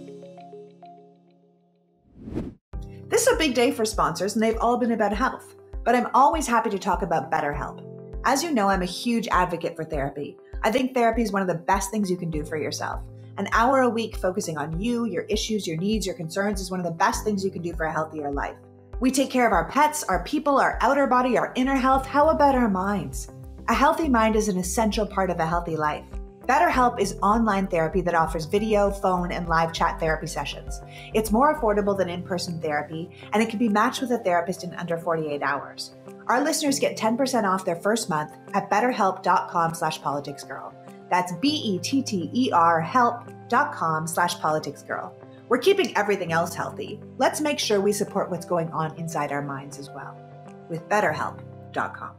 This is a big day for sponsors, and they've all been about health. But I'm always happy to talk about BetterHelp. As you know, I'm a huge advocate for therapy. I think therapy is one of the best things you can do for yourself. An hour a week focusing on you, your issues, your needs, your concerns is one of the best things you can do for a healthier life. We take care of our pets, our people, our outer body, our inner health. How about our minds? A healthy mind is an essential part of a healthy life. BetterHelp is online therapy that offers video, phone, and live chat therapy sessions. It's more affordable than in-person therapy, and it can be matched with a therapist in under 48 hours. Our listeners get 10% off their first month at betterhelp.com/politicsgirl. That's BETTER help.com/politicsgirl. We're keeping everything else healthy. Let's make sure we support what's going on inside our minds as well with betterhelp.com.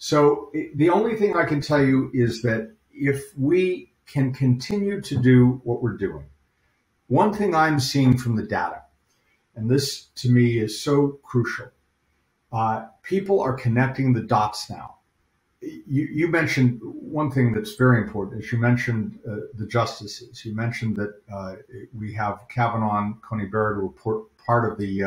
So the only thing I can tell you is that if we can continue to do what we're doing, one thing I'm seeing from the data, and this to me is so crucial, people are connecting the dots now. You mentioned one thing that's very important is you mentioned the justices. You mentioned that we have Kavanaugh and Coney Barrett who were part of the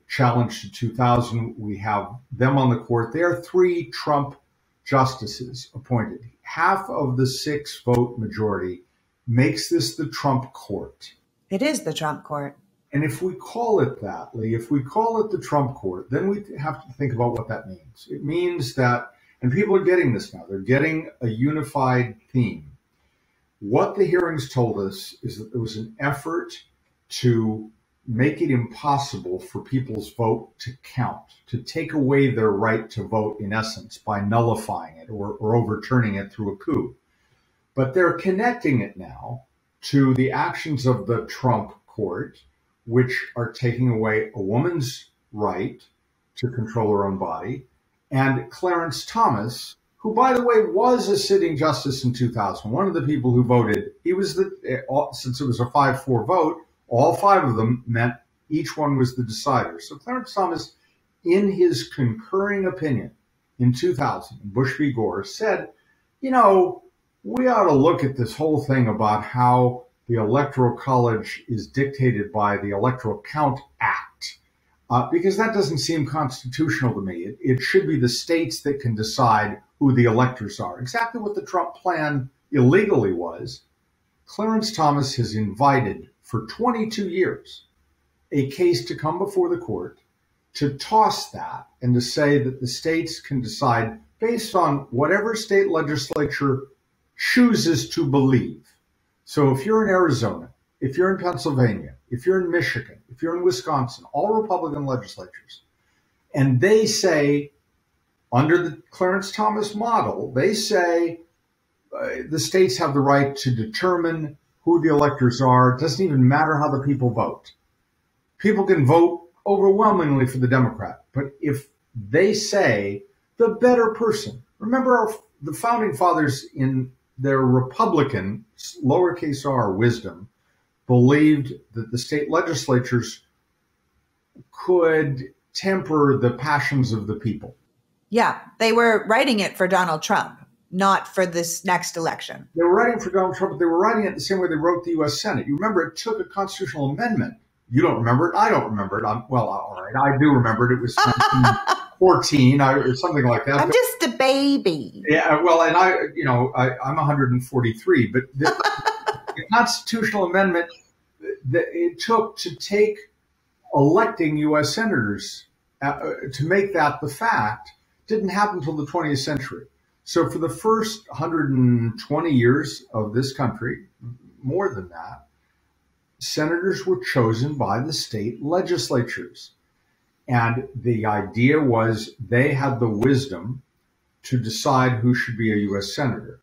challenge to 2000. We have them on the court. There are 3 Trump justices appointed. Half of the 6-vote majority makes this the Trump court. It is the Trump court. And if we call it that, Lee, if we call it the Trump court, then we have to think about what that means. It means that, and people are getting this now, they're getting a unified theme. What the hearings told us is that there was an effort to make it impossible for people's vote to count, to take away their right to vote, in essence, by nullifying it or overturning it through a coup. But they're connecting it now to the actions of the Trump court, which are taking away a woman's right to control her own body, and Clarence Thomas, who, by the way, was a sitting justice in 2000, one of the people who voted. He was since it was a 5-4 vote, all 5 of them meant each one was the decider. So Clarence Thomas, in his concurring opinion in 2000, Bush v. Gore, said, we ought to look at this whole thing about how the Electoral College is dictated by the Electoral Count Act, because that doesn't seem constitutional to me. It should be the states that can decide who the electors are. Exactly what the Trump plan illegally was. Clarence Thomas has invited for 22 years a case to come before the court to toss that and to say that the states can decide based on whatever state legislature chooses to believe. So if you're in Arizona if you're in Pennsylvania, if you're in Michigan, if you're in Wisconsin, all Republican legislatures, and they say, under the Clarence Thomas model, they say the states have the right to determine who the electors are. It doesn't even matter how the people vote. People can vote overwhelmingly for the Democrat. But if they say the better person, remember the founding fathers in their Republican, lowercase r, wisdom, believed that the state legislatures could temper the passions of the people. Yeah, they were writing it for Donald Trump, not for this next election. They were writing for Donald Trump, but they were writing it the same way they wrote the U.S. Senate. You remember it took a constitutional amendment. You don't remember it. I don't remember it. Well, all right, I do remember it. It was 1914 or something like that. I'm just a baby. Yeah, well, and I'm 143, but the constitutional amendment that it took to take electing U.S. senators to make that the fact didn't happen until the 20th century. So for the first 120 years of this country, more than that, senators were chosen by the state legislatures. And the idea was they had the wisdom to decide who should be a U.S. senator.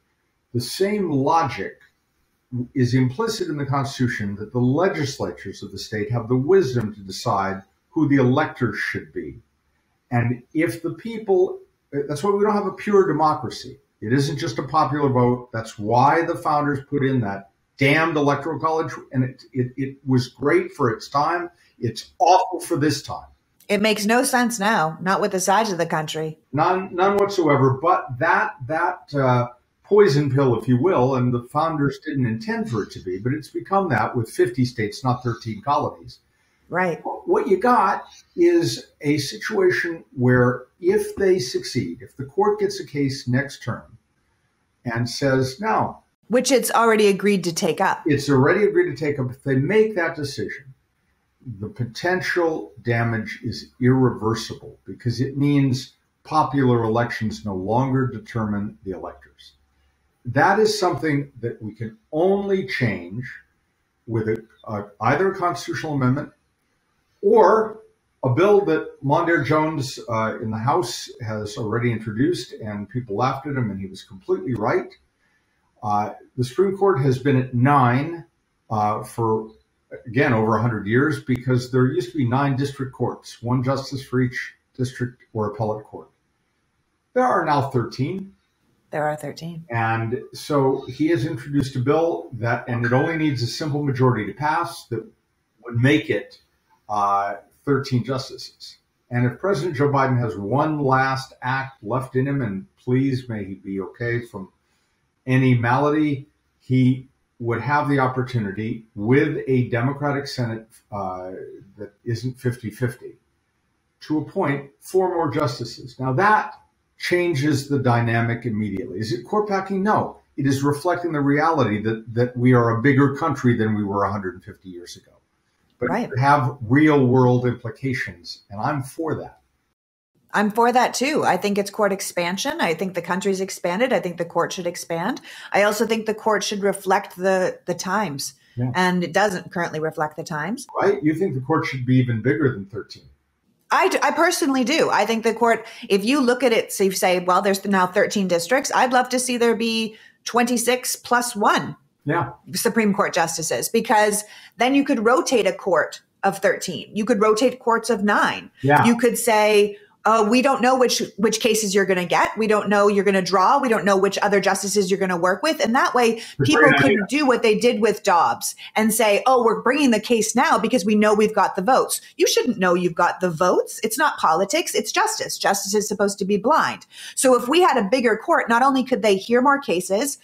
The same logic is implicit in the Constitution that the legislatures of the state have the wisdom to decide who the electors should be. And if the people, that's why we don't have a pure democracy. It isn't just a popular vote. That's why the founders put in that damned electoral college. And it was great for its time. It's awful for this time. It makes no sense now, not with the size of the country. None whatsoever. But that poison pill, if you will, and the founders didn't intend for it to be, but it's become that with 50 states, not 13 colonies. Right. What you got is a situation where if they succeed, if the court gets a case next term and says, no. Which it's already agreed to take up. It's already agreed to take up. If they make that decision, the potential damage is irreversible because it means popular elections no longer determine the electors. That is something that we can only change with either a constitutional amendment or a bill that Mondaire Jones in the House has already introduced, and people laughed at him, and he was completely right. The Supreme Court has been at 9 for, again, over 100 years because there used to be 9 district courts, 1 justice for each district or appellate court. There are now 13. There are 13. And so he has introduced a bill that, and it only needs a simple majority to pass, that would make it 13 justices. And if President Joe Biden has one last act left in him, and please may he be okay from any malady, he would have the opportunity with a Democratic Senate that isn't 50-50 to appoint 4 more justices. Now that changes the dynamic immediately. Is it court packing? No. It is reflecting the reality that we are a bigger country than we were 150 years ago. But right. have real world implications, and I'm for that. I'm for that too. I think it's court expansion. I think the country's expanded. I think the court should expand. I also think the court should reflect the times, and it doesn't currently reflect the times. Right? You think the court should be even bigger than 13? I personally do. I think the court, if you look at it, so you say, well, there's now 13 districts. I'd love to see there be 26 plus 1 Supreme Court justices, because then you could rotate a court of 13. You could rotate courts of 9. Yeah. You could say, we don't know which cases you're going to get. We don't know you're going to draw. We don't know which other justices you're going to work with. And that way people could do what they did with Dobbs and say, oh, we're bringing the case now because we know we've got the votes. You shouldn't know you've got the votes. It's not politics. It's justice. Justice is supposed to be blind. So if we had a bigger court, not only could they hear more cases,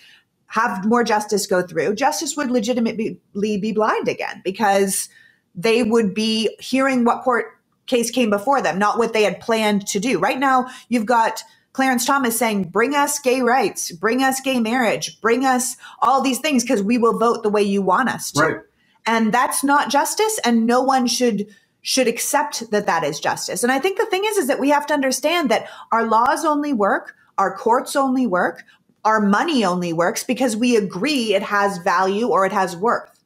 have more justice go through, justice would legitimately be blind again because they would be hearing what court case came before them, not what they had planned to do. Right now, you've got Clarence Thomas saying, bring us gay rights, bring us gay marriage, bring us all these things because we will vote the way you want us to. Right. And that's not justice, and no one should accept that is justice. And I think the thing is that we have to understand that our laws only work, our courts only work, our money only works because we agree it has value or it has worth.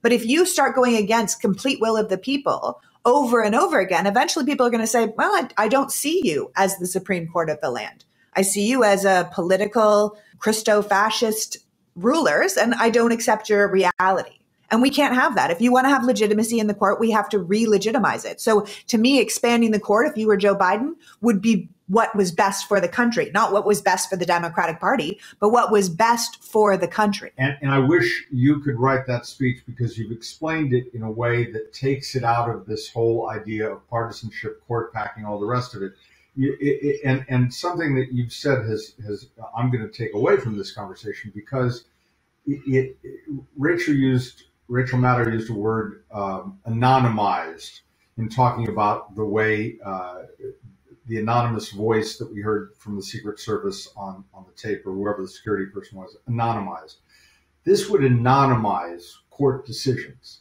But if you start going against complete will of the people over and over again, eventually people are going to say, well, I don't see you as the Supreme Court of the land. I see you as a political Christo-fascist rulers, and I don't accept your reality. And we can't have that. If you want to have legitimacy in the court, we have to re-legitimize it. So to me, expanding the court, if you were Joe Biden, would be what was best for the country, not what was best for the Democratic Party, but what was best for the country. And I wish you could write that speech, because you've explained it in a way that takes it out of this whole idea of partisanship, court packing, all the rest of it. And something that you've said has I'm going to take away from this conversation, because Rachel Maddow used the word anonymized in talking about the way the anonymous voice that we heard from the Secret Service on the tape, or whoever the security person was, anonymized. This would anonymize court decisions.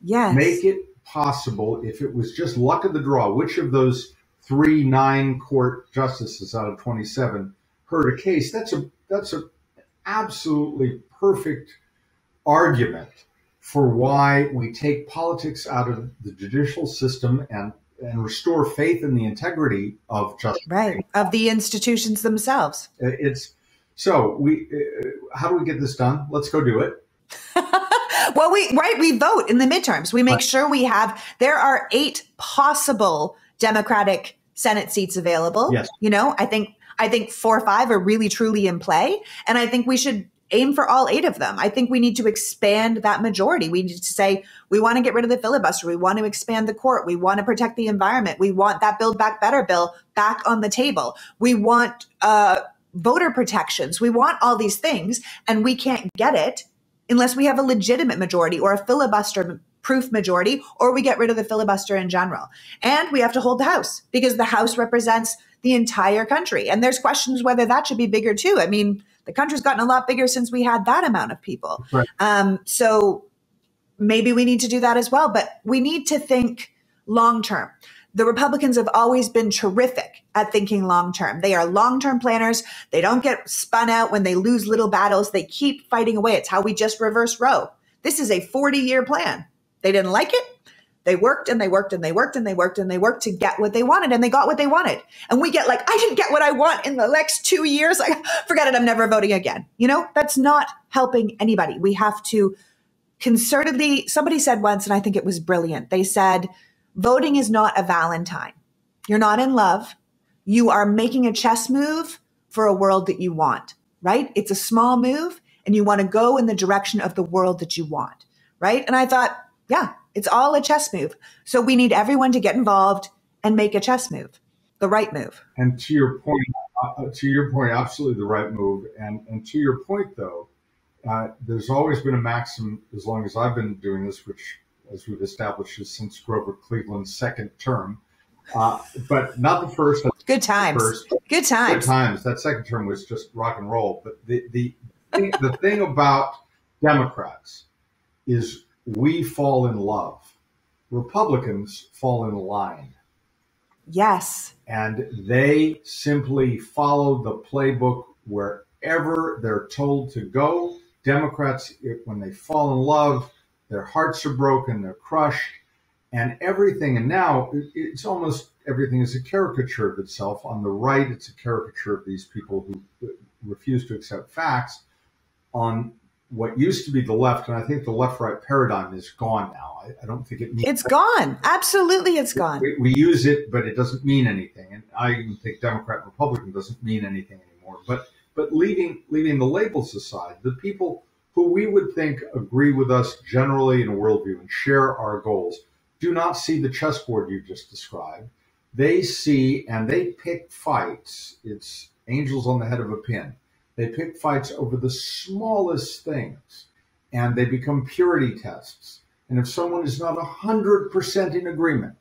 Yes. Make it possible, if it was just luck of the draw, which of those 9 court justices out of 27 heard a case. That's a absolutely perfect argument for why we take politics out of the judicial system and restore faith in the integrity of justice. Right, of the institutions themselves. How do we get this done? Let's go do it. Well, we vote in the midterms. We make sure there are 8 possible Democratic Senate seats available. Yes. I think 4 or 5 are really truly in play. And I think we should aim for all 8 of them. I think we need to expand that majority. We need to say, we want to get rid of the filibuster. We want to expand the court. We want to protect the environment. We want that Build Back Better bill back on the table. We want voter protections. We want all these things. And we can't get it unless we have a legitimate majority or a filibuster proof majority, or we get rid of the filibuster in general. And we have to hold the House, because the House represents the entire country. And there's questions whether that should be bigger too. I mean, the country's gotten a lot bigger since we had that amount of people. Right. So maybe we need to do that as well, but we need to think long-term. The Republicans have always been terrific at thinking long-term. They are long-term planners. They don't get spun out when they lose little battles. They keep fighting away. It's how we just reversed Roe. This is a 40-year plan. They didn't like it. They worked and they worked and they worked and they worked and they worked to get what they wanted, and they got what they wanted. And we get like, I didn't get what I want in the next 2 years. Forget it. I'm never voting again. That's not helping anybody. We have to concertedly, somebody said once, and I think it was brilliant. They said, voting is not a Valentine. You're not in love. You are making a chess move for a world that you want, right? It's a small move, and you want to go in the direction of the world that you want, right? And I thought, yeah, it's all a chess move. So we need everyone to get involved and make a chess move, the right move. And to your point, absolutely the right move. And to your point, though, there's always been a maxim, as long as I've been doing this, which, as we've established, is since Grover Cleveland's second term, but not the first. Good times. Good times. Good times. That second term was just rock and roll. But the thing about Democrats is, we fall in love. Republicans fall in line. Yes. And they simply follow the playbook wherever they're told to go. Democrats, when they fall in love, their hearts are broken, they're crushed, and everything. And now it's almost everything is a caricature of itself. On the right, it's a caricature of these people who refuse to accept facts. On what used to be the left, and I think the left-right paradigm is gone now. I don't think it means... It's gone. Absolutely, it's gone. We use it, but it doesn't mean anything. And I even think Democrat and Republican doesn't mean anything anymore. But leaving the labels aside, the people who we would think agree with us generally in a worldview and share our goals do not see the chessboard you just described. They see, and they pick fights. It's angels on the head of a pin. They pick fights over the smallest things, and they become purity tests. And if someone is not 100% in agreement,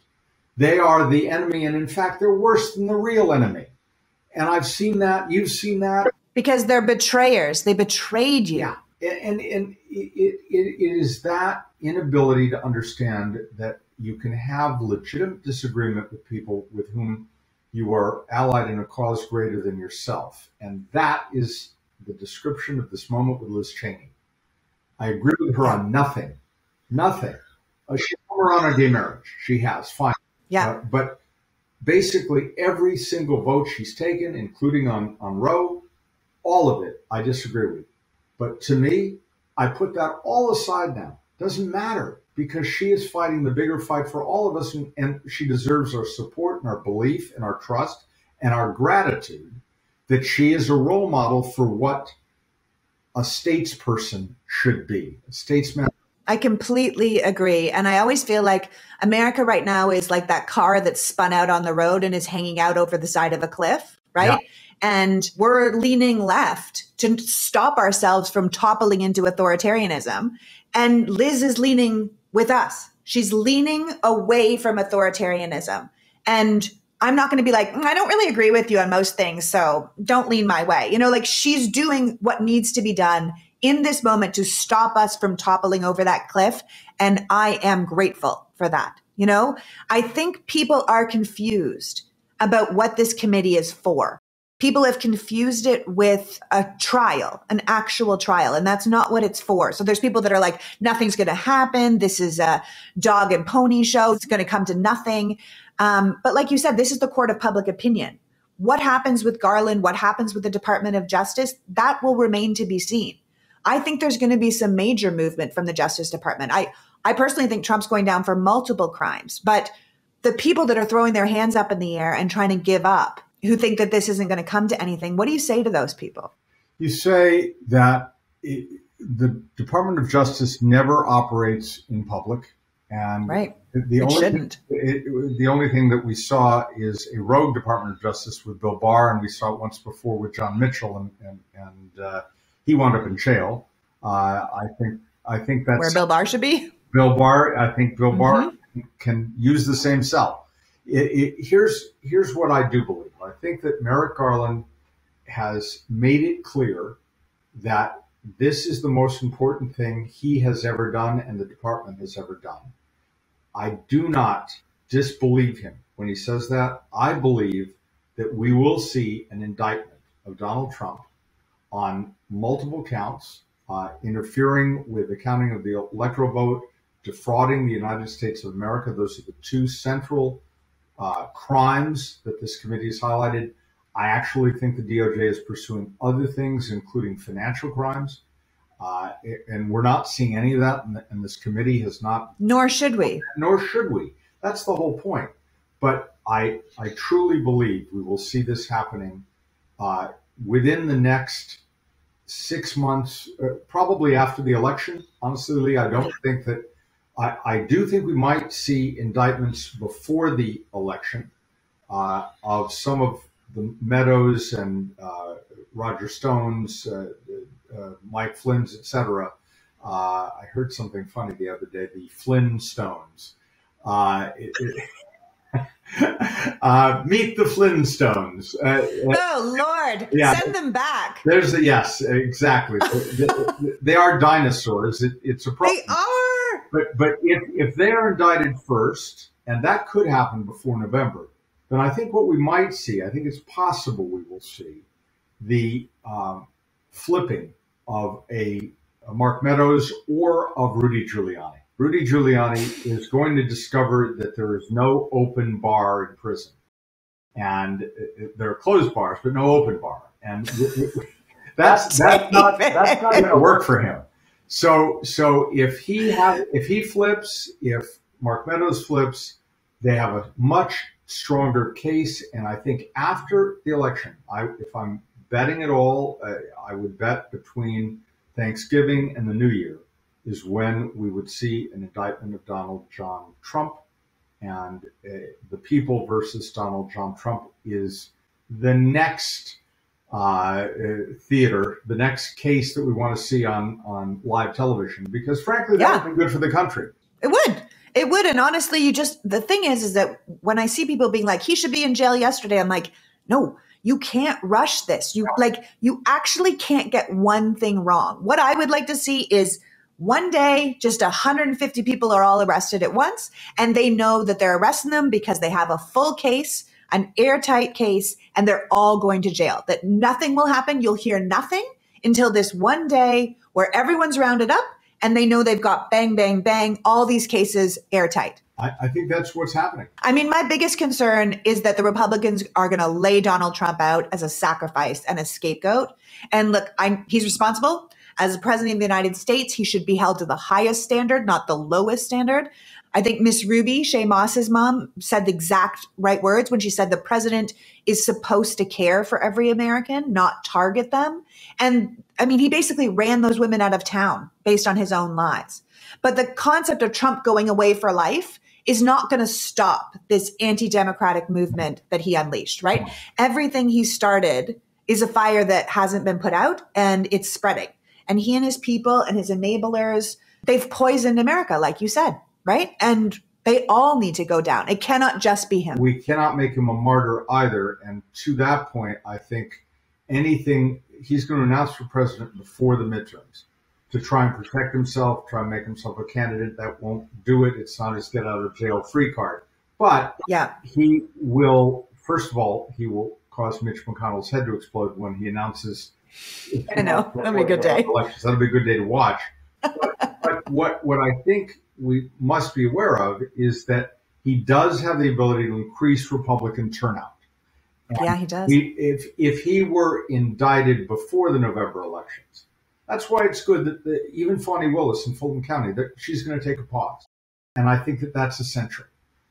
they are the enemy. And in fact, they're worse than the real enemy. And I've seen that. You've seen that. Because they're betrayers. They betrayed you. Yeah. And it is that inability to understand that you can have legitimate disagreement with people with whom you are allied in a cause greater than yourself. And that is the description of this moment with Liz Cheney. I agree with her on nothing. Nothing. She's never on a gay marriage. She has, fine. Yeah. But basically every single vote she's taken, including on Roe, all of it, I disagree with. But to me, I put that all aside now. Doesn't matter, because she is fighting the bigger fight for all of us, and she deserves our support and our belief and our trust and our gratitude that she is a role model for what a statesperson should be, a statesman. I completely agree. And I always feel like America right now is like that car that's spun out on the road and is hanging out over the side of a cliff, right? Yeah. And we're leaning left to stop ourselves from toppling into authoritarianism. And Liz is leaning with us. She's leaning away from authoritarianism. And I'm not going to be like, I don't really agree with you on most things, so don't lean my way. You know, like, she's doing what needs to be done in this moment to stop us from toppling over that cliff. And I am grateful for that. You know, I think people are confused about what this committee is for. People have confused it with a trial, an actual trial, and that's not what it's for. So there's people that are like, nothing's going to happen. This is a dog and pony show. It's going to come to nothing. But like you said, this is the court of public opinion. What happens with Garland? What happens with the Department of Justice? That will remain to be seen. I think there's going to be some major movement from the Justice Department. I personally think Trump's going down for multiple crimes, but the people that are throwing their hands up in the air and trying to give up, who think that this isn't going to come to anything, what do you say to those people? You say that the Department of Justice never operates in public. And right. The only thing that we saw is a rogue Department of Justice with Bill Barr, and we saw it once before with John Mitchell, and he wound up in jail. I think that's where Bill Barr should be. Bill Barr, I think Bill Barr can use the same cell. Here's what I do believe. I think that Merrick Garland has made it clear that this is the most important thing he has ever done and the department has ever done. I do not disbelieve him when he says that. I believe that we will see an indictment of Donald Trump on multiple counts, interfering with the counting of the electoral vote, defrauding the United States of America. Those are the two central crimes that this committee has highlighted. I actually think the DOJ is pursuing other things, including financial crimes. And we're not seeing any of that, and this committee has not. Nor should we. Nor should we. That's the whole point. But I truly believe we will see this happening within the next 6 months, probably after the election. Honestly, Lee, I don't think that. I do think we might see indictments before the election of some of the Meadows and Roger Stones, Mike Flynn's, et cetera. I heard something funny the other day, the Flynn Stones. Meet the Flintstones. Oh, Lord. Yeah, send them back. Yes, exactly. They are dinosaurs. It's a problem. They are. But if they are indicted first, and that could happen before November, then I think what we might see, I think it's possible we will see the flipping of a Mark Meadows or of Rudy Giuliani. Rudy Giuliani is going to discover that there is no open bar in prison. And there are closed bars, but no open bar. And that's not going to work for him. So if he flips, if Mark Meadows flips, they have a much stronger case. And I think after the election, if I'm betting at all, I would bet between Thanksgiving and the New Year is when we would see an indictment of Donald John Trump. And the people versus Donald John Trump is the next theater, the next case that we want to see on live television, because frankly, that would be good for the country. It would. It would. And honestly, the thing is that when I see people being like, he should be in jail yesterday, I'm like, no, you can't rush this. You actually can't get one thing wrong. What I would like to see is one day, just 150 people are all arrested at once, and they know that they're arresting them because they have a full case, an airtight case, and they're all going to jail. That nothing will happen. You'll hear nothing until this one day where everyone's rounded up and they know they've got bang, bang, bang, all these cases airtight. I think that's what's happening. I mean, my biggest concern is that the Republicans are going to lay Donald Trump out as a sacrifice and a scapegoat. And look, he's responsible. As the president of the United States, he should be held to the highest standard, not the lowest standard. I think Miss Ruby, Shay Moss's mom, said the exact right words when she said the president is supposed to care for every American, not target them. And I mean, he basically ran those women out of town based on his own lies. But the concept of Trump going away for life is not going to stop this anti-democratic movement that he unleashed, right? Everything he started is a fire that hasn't been put out, and it's spreading. And he and his people and his enablers, they've poisoned America, like you said, right? And they all need to go down. It cannot just be him. We cannot make him a martyr either. And to that point, I think anything he's going to announce for president before the midterms to try and protect himself, try and make himself a candidate, that won't do it. It's not his get out of jail free card. But he will, first of all, he will cause Mitch McConnell's head to explode when he announces. I know. That'll be a good day. That'll be a good day to watch. But what I think we must be aware of is that he does have the ability to increase Republican turnout. And he does. If he were indicted before the November elections, that's why it's good that even Fani Willis in Fulton County, that she's going to take a pause. And I think that that's essential.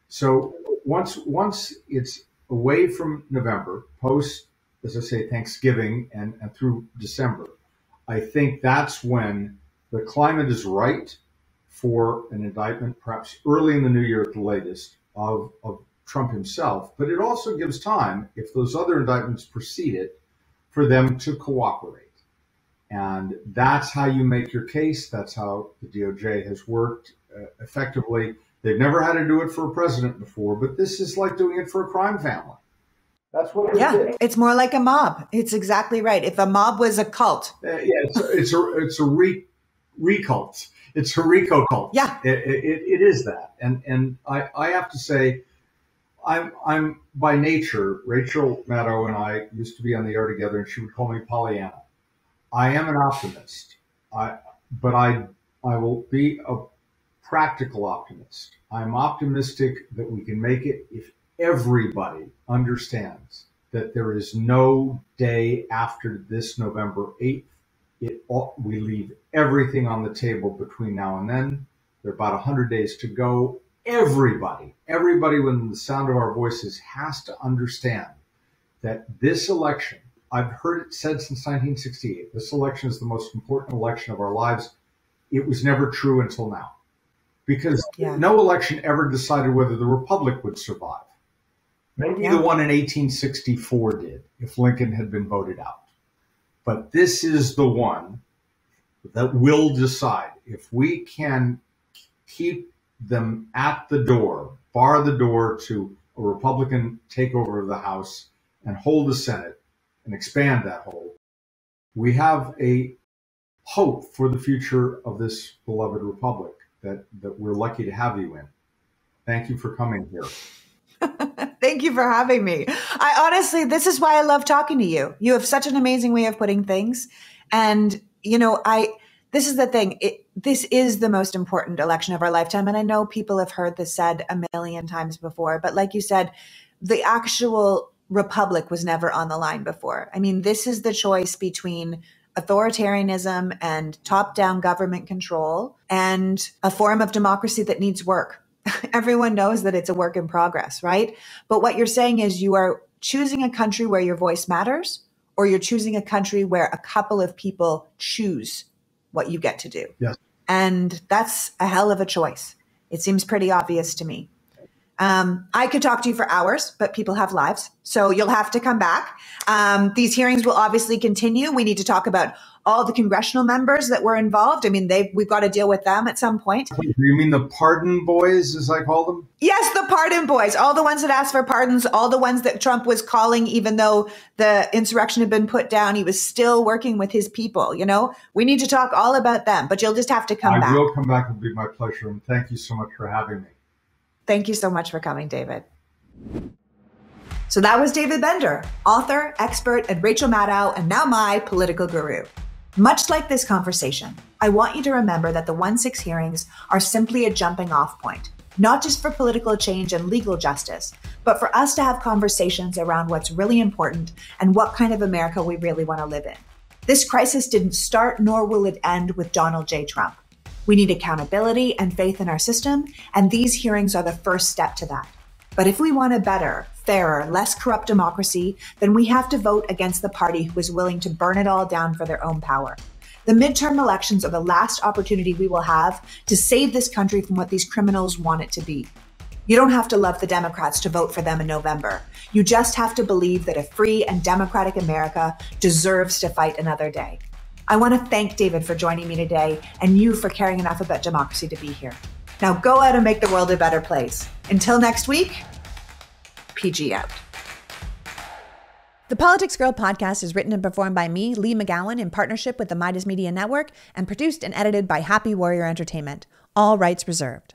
So once it's away from November, post, as I say, Thanksgiving and through December, I think that's when the climate is right for an indictment, perhaps early in the new year at the latest, of Trump himself. But it also gives time, if those other indictments precede it, for them to cooperate. And that's how you make your case. That's how the DOJ has worked effectively. They've never had to do it for a president before, but this is like doing it for a crime family. That's what it is. It's more like a mob. It's exactly right. If a mob was a cult. It's a recult. It's a RICO cult. Yeah. It is that. And I have to say, I'm by nature, Rachel Maddow and I used to be on the air together, and she would call me Pollyanna. I am an optimist, but I will be a practical optimist. I'm optimistic that we can make it if everybody understands that there is no day after this November 8th. We leave everything on the table between now and then. There are about 100 days to go. Everybody within the sound of our voices has to understand that this election, I've heard it said since 1968, this election is the most important election of our lives. It was never true until now, because no election ever decided whether the Republic would survive. Maybe the one in 1864 did, if Lincoln had been voted out. But this is the one that will decide. If we can keep them at the door, bar the door to a Republican takeover of the House and hold the Senate and expand that hold, we have a hope for the future of this beloved Republic that we're lucky to have you in. Thank you for coming here. Thank you for having me. I honestly, this is why I love talking to you. You have such an amazing way of putting things. And, this is the thing. This is the most important election of our lifetime. And I know people have heard this said a million times before, but like you said, the actual Republic was never on the line before. I mean, this is the choice between authoritarianism and top-down government control and a form of democracy that needs work. Everyone knows that it's a work in progress, right? But what you're saying is you are choosing a country where your voice matters, or you're choosing a country where a couple of people choose what you get to do. Yes. And that's a hell of a choice. It seems pretty obvious to me. I could talk to you for hours, but people have lives. So you'll have to come back. These hearings will obviously continue. We need to talk about all the congressional members that were involved. I mean, we've got to deal with them at some point. You mean the pardon boys, as I call them? Yes, the pardon boys. All the ones that asked for pardons, all the ones that Trump was calling, even though the insurrection had been put down, he was still working with his people. We need to talk all about them, but you'll just have to come back. I will come back. It'll be my pleasure. And thank you so much for having me. Thank you so much for coming, David. So that was David Bender, author, expert, and Rachel Maddow, and now my political guru. Much like this conversation, I want you to remember that the 1-6 hearings are simply a jumping off point, not just for political change and legal justice, but for us to have conversations around what's really important and what kind of America we really want to live in. This crisis didn't start, nor will it end with Donald J. Trump. We need accountability and faith in our system, and these hearings are the first step to that. But if we want a better, fairer, less corrupt democracy, then we have to vote against the party who is willing to burn it all down for their own power. The midterm elections are the last opportunity we will have to save this country from what these criminals want it to be. You don't have to love the Democrats to vote for them in November. You just have to believe that a free and democratic America deserves to fight another day. I want to thank David for joining me today and you for caring enough about democracy to be here. Now go out and make the world a better place. Until next week, PG out. The Politics Girl podcast is written and performed by me, Lee McGowan, in partnership with the Meidas Media Network, and produced and edited by Happy Warrior Entertainment. All rights reserved.